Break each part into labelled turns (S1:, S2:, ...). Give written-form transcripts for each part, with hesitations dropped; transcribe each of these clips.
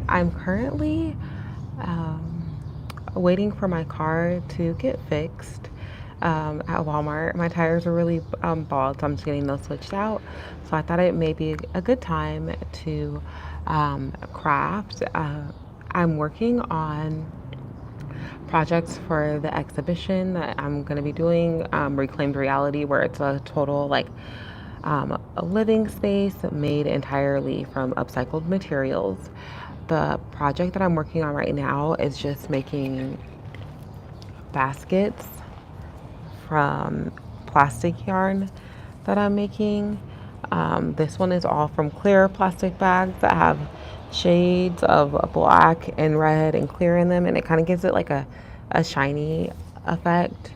S1: I'm currently waiting for my car to get fixed at Walmart. My tires are really bald, so I'm just getting those switched out. So I thought it may be a good time to craft. I'm working on projects for the exhibition that I'm going to be doing, Reclaimed Reality, where it's a total like a living space made entirely from upcycled materials. The project that I'm working on right now is just making baskets from plastic yarn that I'm making. This one is all from clear plastic bags that have shades of black and red and clear in them, and it kind of gives it like a shiny effect.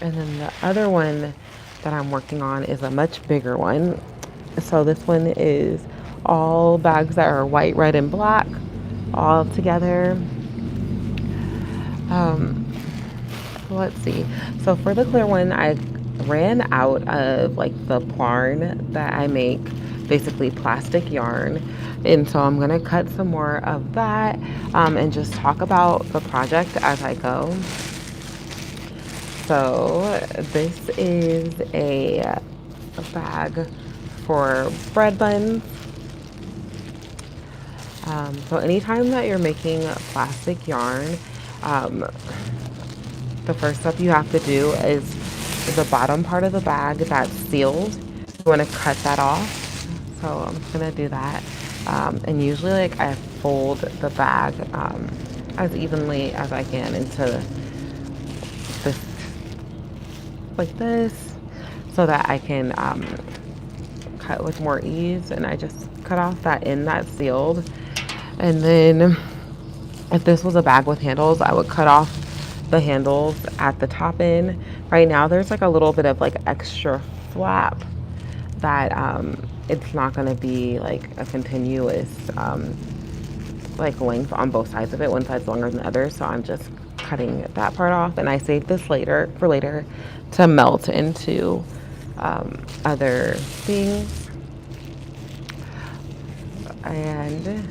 S1: And then the other one that I'm working on is a much bigger one. So this one is all bags that are white, red, and black all together. Let's see. So for the clear one, I ran out of like the Plarn that I make, basically plastic yarn. And so I'm gonna cut some more of that and just talk about the project as I go. So this is a bag for bread buns. So anytime that you're making plastic yarn, um, the first step you have to do is the bottom part of the bag that's sealed. You want to cut that off. So I'm just gonna do that. And usually like I fold the bag as evenly as I can into this, like this, so that I can cut with more ease. And I just cut off that end that's sealed. And then if this was a bag with handles, I would cut off the handles at the top end. Right now there's like a little bit of like extra flap that it's not going to be like a continuous like length on both sides of it. One side's longer than the other, so I'm just cutting that part off, and I save this later to melt into other things. And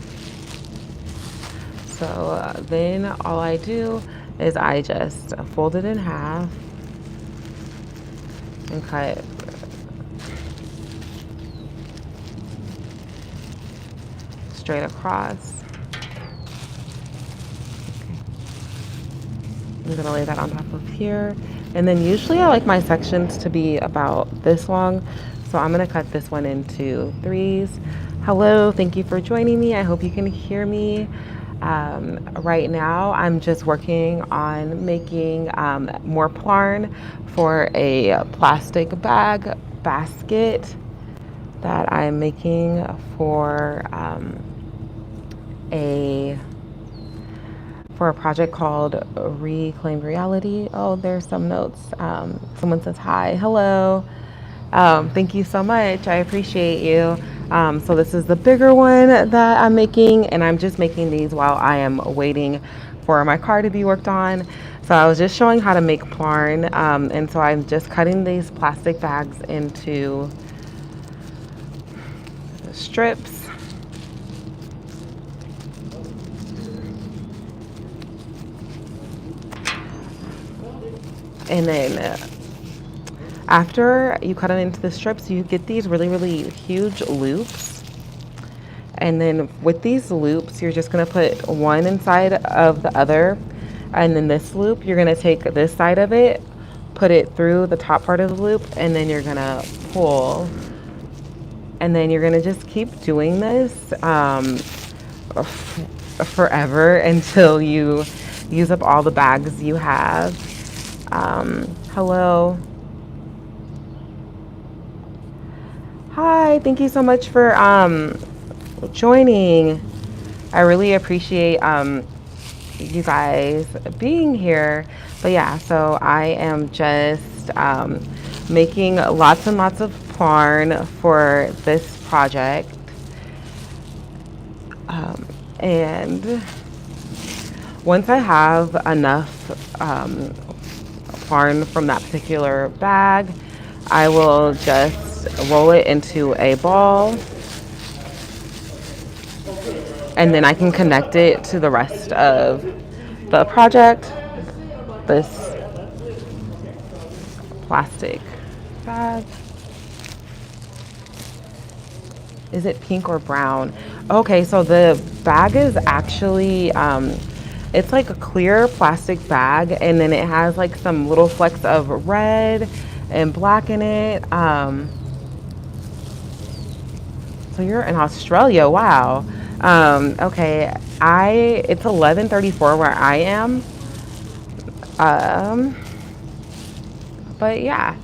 S1: so then all I do is I just fold it in half and cut straight across. I'm gonna lay that on top of here. And then usually I like my sections to be about this long. So I'm gonna cut this one into threes. Hello, thank you for joining me. I hope you can hear me. Right now I'm just working on making more Plarn for a plastic bag basket that I'm making for a project called Reclaimed Reality. Oh, there's some notes. Someone says hi, hello. Thank you so much. I appreciate you. So this is the bigger one that I'm making, and I'm just making these while I am waiting for my car to be worked on. So I was just showing how to make Plarn, and so I'm just cutting these plastic bags into strips. And then after you cut them into the strips, you get these really huge loops. And then with these loops, you're just gonna put one inside of the other. And then this loop, you're gonna take this side of it, put it through the top part of the loop, and then you're gonna pull. And then you're gonna just keep doing this forever until you use up all the bags you have. Hello. Hi, thank you so much for joining. I really appreciate you guys being here. But yeah, so I am just making lots and lots of Plarn for this project. And once I have enough Plarn from that particular bag, I will just roll it into a ball, and then I can connect it to the rest of the project. This plastic bag. Is it pink or brown? Okay, so the bag is actually, it's like a clear plastic bag, and then it has like some little flecks of red and black in it. So you're in Australia, wow. Okay, it's 11:34 where I am. Um, but yeah,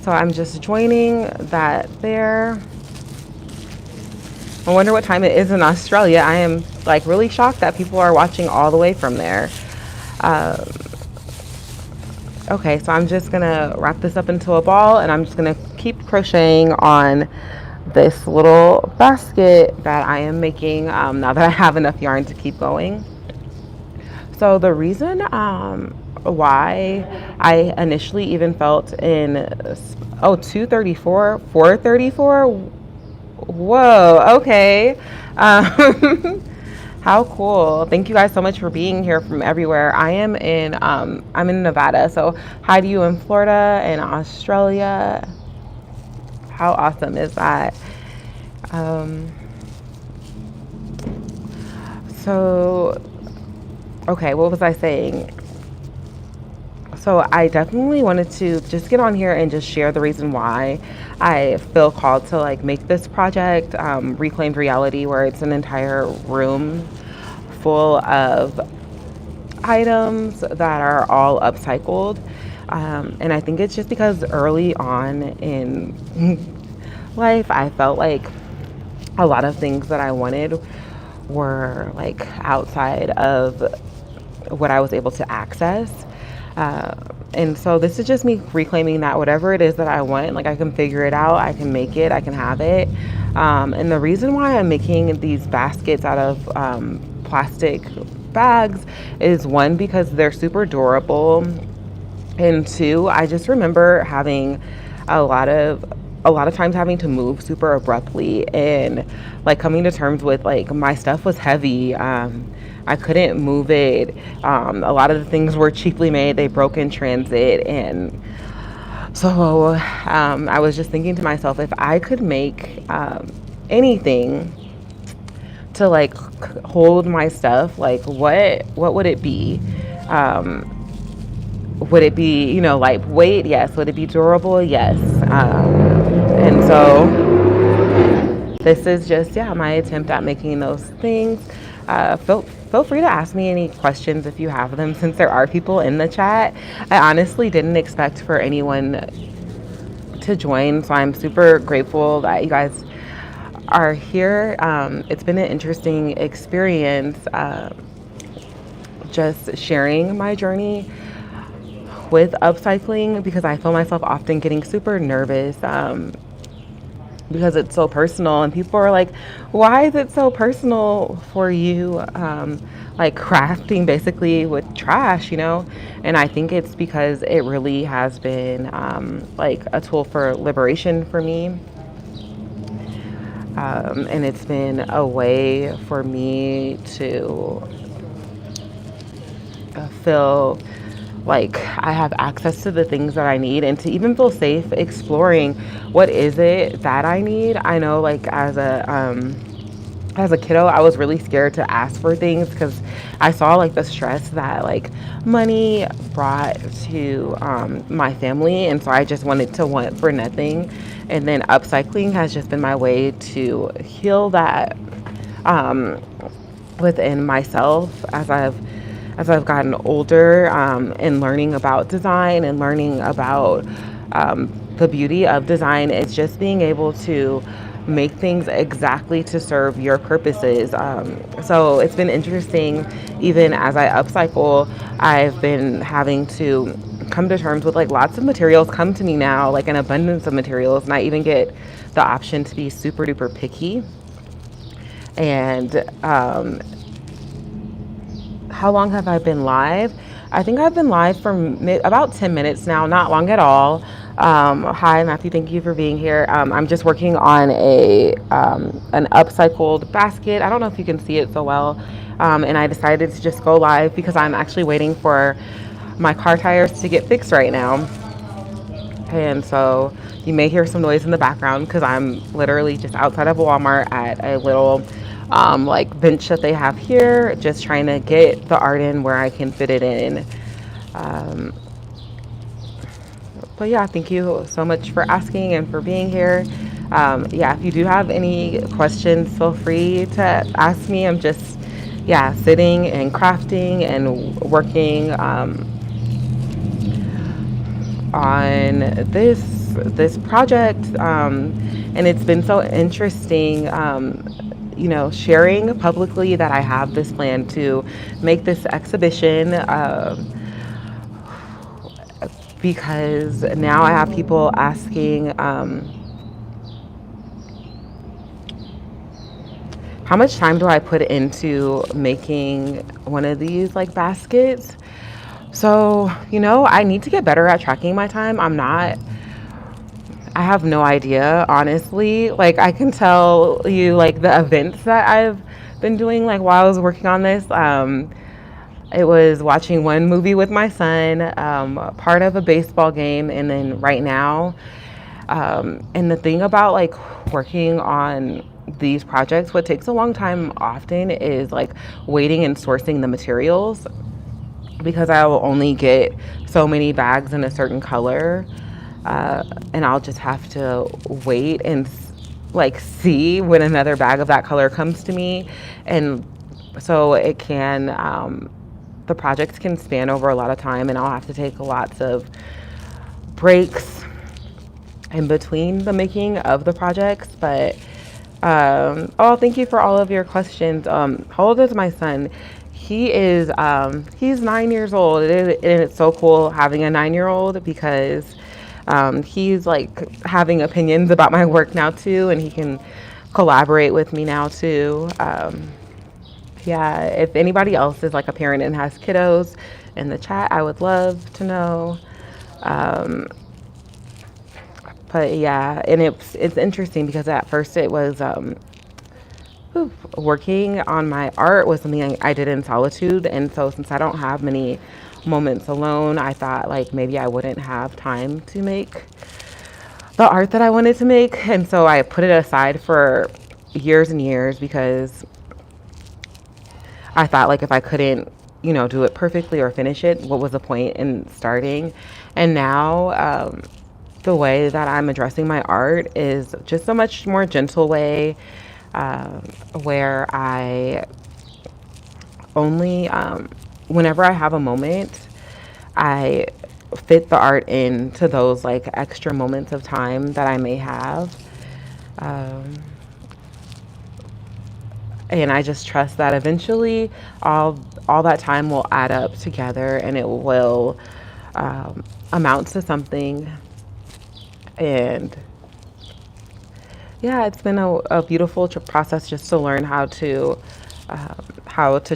S1: so I'm just joining that there. I wonder what time it is in Australia. I am like really shocked that people are watching all the way from there. Um, okay, so I'm just gonna wrap this up into a ball, and I'm just gonna keep crocheting on this little basket that I am making now that I have enough yarn to keep going. So the reason why I initially even felt in 234, 434. Whoa, okay. How cool. Thank you guys so much for being here from everywhere. I'm in Nevada. So hi to you in Florida and Australia. How awesome is that? Um, so okay, what was I saying? So I definitely wanted to just get on here and just share the reason why I feel called to like make this project, Reclaimed Reality, where it's an entire room full of items that are all upcycled. And I think it's just because early on in life, I felt like a lot of things that I wanted were like outside of what I was able to access. Uh, and so this is just me reclaiming that whatever it is that I want, like I can figure it out, I can make it, I can have it. And the reason why I'm making these baskets out of plastic bags is one, because they're super durable, and two, I just remember having a lot of times having to move super abruptly, and like coming to terms with like my stuff was heavy. I couldn't move it. A lot of the things were cheaply made, they broke in transit. And so I was just thinking to myself, if I could make anything to like hold my stuff, like what would it be? Would it be, lightweight? Yes. Would it be durable? Yes. And so this is just, yeah, my attempt at making those things. Feel free to ask me any questions if you have them, since there are people in the chat. I honestly didn't expect for anyone to join, so I'm super grateful that you guys are here. It's been an interesting experience, just sharing my journey with upcycling, because I feel myself often getting super nervous because it's so personal, and people are like, why is it so personal for you, like crafting basically with trash, and I think it's because it really has been like a tool for liberation for me, and it's been a way for me to feel like I have access to the things that I need, and to even feel safe exploring what is it that I need. I know, like as a kiddo, I was really scared to ask for things because I saw like the stress that like money brought to my family, and so I just wanted to want for nothing. And then upcycling has just been my way to heal that within myself as I've gotten older, and learning about design and learning about the beauty of design. It's just being able to make things exactly to serve your purposes. So it's been interesting, even as I upcycle, I've been having to come to terms with like lots of materials come to me now, like an abundance of materials, and I even get the option to be super duper picky. And how long have I been live? I think I've been live for about 10 minutes now, not long at all. Hi, Matthew. Thank you for being here. I'm just working on an upcycled basket. I don't know if you can see it so well, and I decided to just go live because I'm actually waiting for my car tires to get fixed right now. And so you may hear some noise in the background because I'm literally just outside of Walmart at a little like bench that they have here, just trying to get the art in where I can fit it in. Um, but yeah, thank you so much for asking and for being here. Yeah, if you do have any questions, feel free to ask me. I'm just, yeah, sitting and crafting and working on this project, and it's been so interesting. Sharing publicly that I have this plan to make this exhibition. Because now I have people asking, how much time do I put into making one of these like baskets? So, I need to get better at tracking my time. I have no idea, honestly. Like, I can tell you, like, the events that I've been doing, like, while I was working on this. It was watching one movie with my son, part of a baseball game, and then right now. And the thing about like working on these projects, what takes a long time often is like waiting and sourcing the materials because I will only get so many bags in a certain color. And I'll just have to wait and like see when another bag of that color comes to me. And so the projects can span over a lot of time, and I'll have to take lots of breaks in between the making of the projects. But thank you for all of your questions. How old is my son? He's 9 years old, and it's so cool having a 9 year old because he's like having opinions about my work now too, and he can collaborate with me now too. Yeah, if anybody else is like a parent and has kiddos in the chat, I would love to know. Um, but yeah, and it's interesting because at first it was working on my art was something I did in solitude, and so since I don't have many moments alone, I thought like maybe I wouldn't have time to make the art that I wanted to make, and so I put it aside for years and years because I thought like if I couldn't, do it perfectly or finish it, what was the point in starting? And now, the way that I'm addressing my art is just a much more gentle way, um, where I only, whenever I have a moment, I fit the art into those like extra moments of time that I may have. Um, and I just trust that eventually all that time will add up together and it will amount to something. And yeah, it's been a beautiful process just to learn how to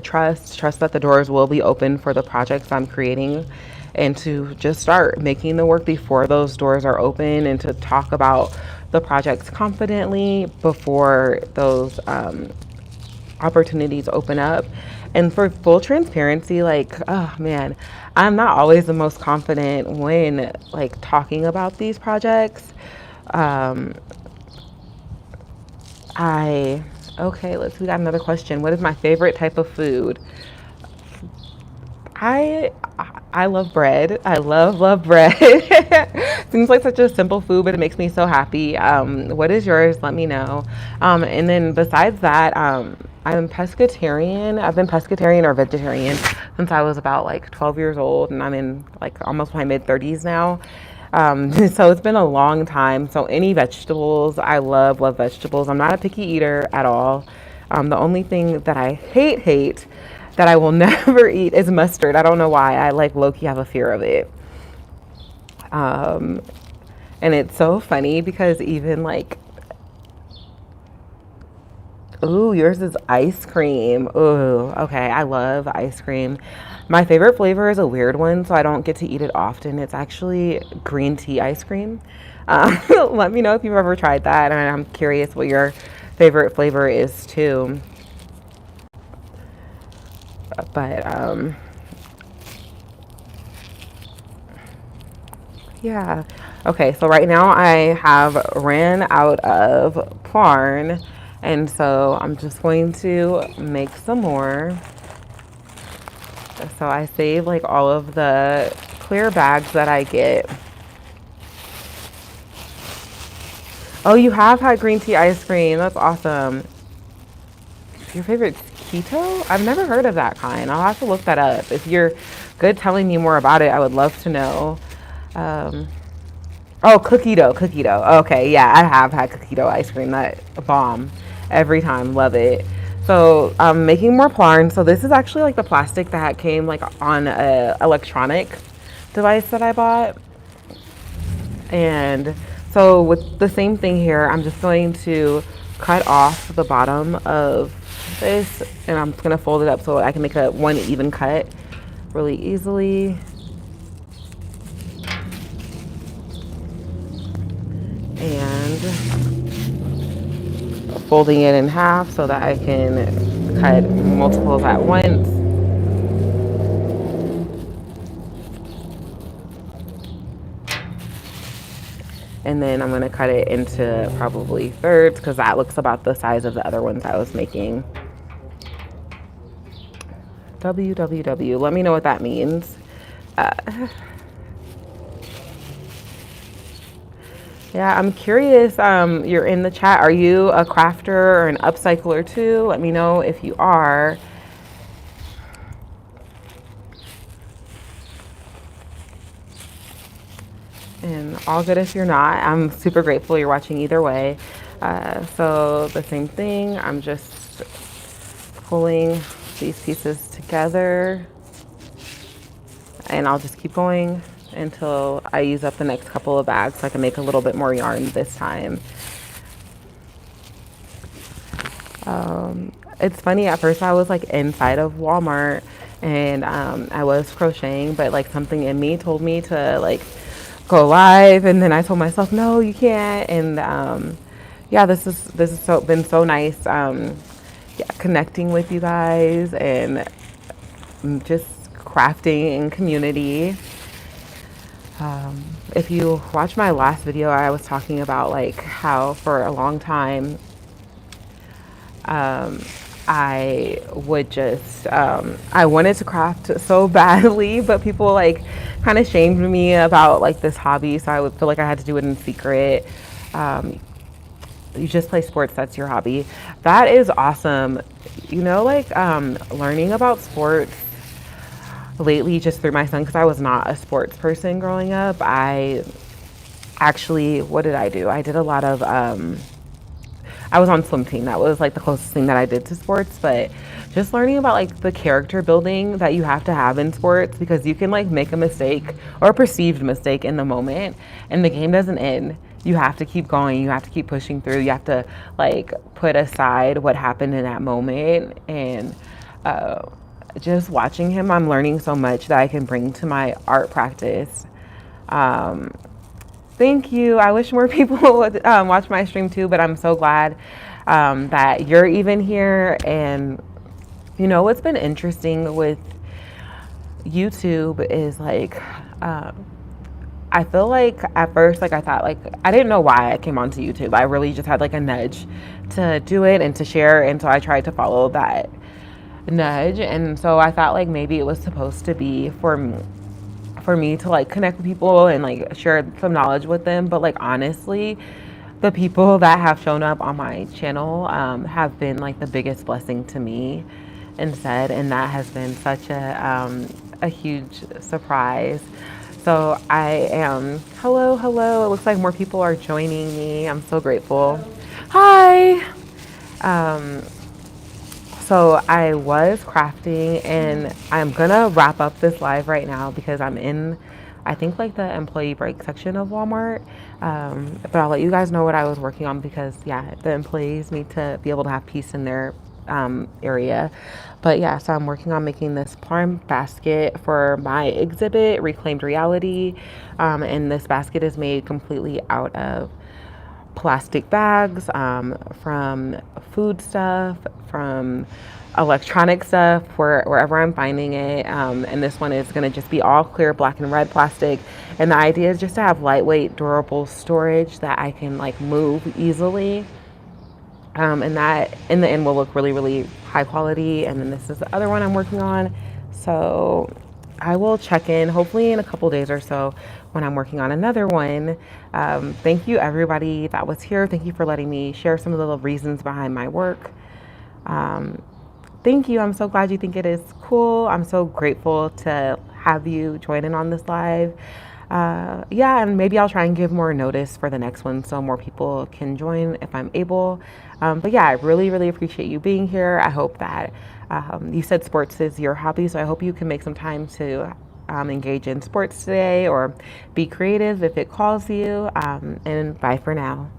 S1: trust that the doors will be open for the projects I'm creating, and to just start making the work before those doors are open, and to talk about the projects confidently before those opportunities open up. And for full transparency, like, oh man, I'm not always the most confident when like talking about these projects. Um, I Okay, we got another question. What is my favorite type of food? I I love bread. I love bread. Seems like such a simple food, but it makes me so happy. What is yours? Let me know. And then besides that, I'm pescatarian. I've been pescatarian or vegetarian since I was about like 12 years old, and I'm in like almost my mid 30s now. So it's been a long time. So any vegetables, I love vegetables. I'm not a picky eater at all. The only thing that I hate that I will never eat is mustard. I don't know why. I like low-key have a fear of it. Um, and it's so funny because even like Ooh, yours is ice cream. Ooh, okay. I love ice cream. My favorite flavor is a weird one, so I don't get to eat it often. It's actually green tea ice cream. Let me know if you've ever tried that, and I'm curious what your favorite flavor is too. But yeah. Okay, so right now I have ran out of Klarn, and so I'm just going to make some more. So I save like all of the clear bags that I get. Oh, you have had green tea ice cream. That's awesome. Your favorite keto? I've never heard of that kind. I'll have to look that up. If you're good telling me more about it, I would love to know. Um, oh, cookie dough, cookie dough. Okay, yeah, I have had cookie dough ice cream. That bomb every time. Love it. So I'm making more Plarn. So this is actually like the plastic that came like on a electronic device that I bought. And so with the same thing here, I'm just going to cut off the bottom of this, and I'm just gonna fold it up so I can make a one even cut really easily. And folding it in half so that I can cut multiples at once. And then I'm going to cut it into probably thirds because that looks about the size of the other ones I was making. WWW. Let me know what that means. Uh, yeah, I'm curious. You're in the chat. Are you a crafter or an upcycler too? Let me know if you are. And all good if you're not. I'm super grateful you're watching either way. So the same thing. I'm just pulling these pieces together, and I'll just keep going until I use up the next couple of bags so I can make a little bit more yarn this time. It's funny, at first I was like inside of Walmart, and I was crocheting, but like something in me told me to like go live, and then I told myself no, you can't. And yeah, this is so been so nice, yeah, connecting with you guys and just crafting in community. If you watch my last video, I was talking about like how for a long time I would just I wanted to craft so badly, but people like kind of shamed me about like this hobby, so I would feel like I had to do it in secret. Um, you just play sports, that's your hobby. That is awesome. You know, like learning about sports lately just through my son, because I was not a sports person growing up. I actually, what did I do? I did a lot of I was on swim team. That was like the closest thing that I did to sports, but just learning about like the character building that you have to have in sports, because you can like make a mistake or a perceived mistake in the moment and the game doesn't end. You have to keep going. You have to keep pushing through. You have to like put aside what happened in that moment. And just watching him, I'm learning so much that I can bring to my art practice. Um, Thank you. I wish more people would watch my stream too, but I'm so glad that you're even here. And you know what's been interesting with YouTube is like I feel like at first, like I thought, like I didn't know why I came onto YouTube. I really just had like a nudge to do it and to share, and so I tried to follow that nudge. And so I thought like maybe it was supposed to be for me to like connect with people and like share some knowledge with them. But like honestly, the people that have shown up on my channel have been like the biggest blessing to me instead, and that has been such a huge surprise. So I am, hello, hello. It looks like more people are joining me. I'm so grateful. Hi. Um, so I was crafting, and I'm gonna wrap up this live right now because I'm in I think like the employee break section of Walmart. But I'll let you guys know what I was working on because yeah, the employees need to be able to have peace in their area. But yeah, so I'm working on making this farm basket for my exhibit, Reclaimed Reality. And this basket is made completely out of plastic bags, from food stuff, from electronic stuff, wherever I'm finding it. And this one is going to just be all clear black and red plastic. And the idea is just to have lightweight, durable storage that I can like move easily. And that in the end will look really, really high quality. And then this is the other one I'm working on. So I will check in hopefully in a couple days or so when I'm working on another one. Thank you, everybody that was here. Thank you for letting me share some of the reasons behind my work. Um, Thank you. I'm so glad you think it is cool. I'm so grateful to have you join in on this live. Yeah, and maybe I'll try and give more notice for the next one so more people can join if I'm able. But yeah, I really, really appreciate you being here. I hope that you said sports is your hobby, so I hope you can make some time to engage in sports today or be creative if it calls you. And bye for now.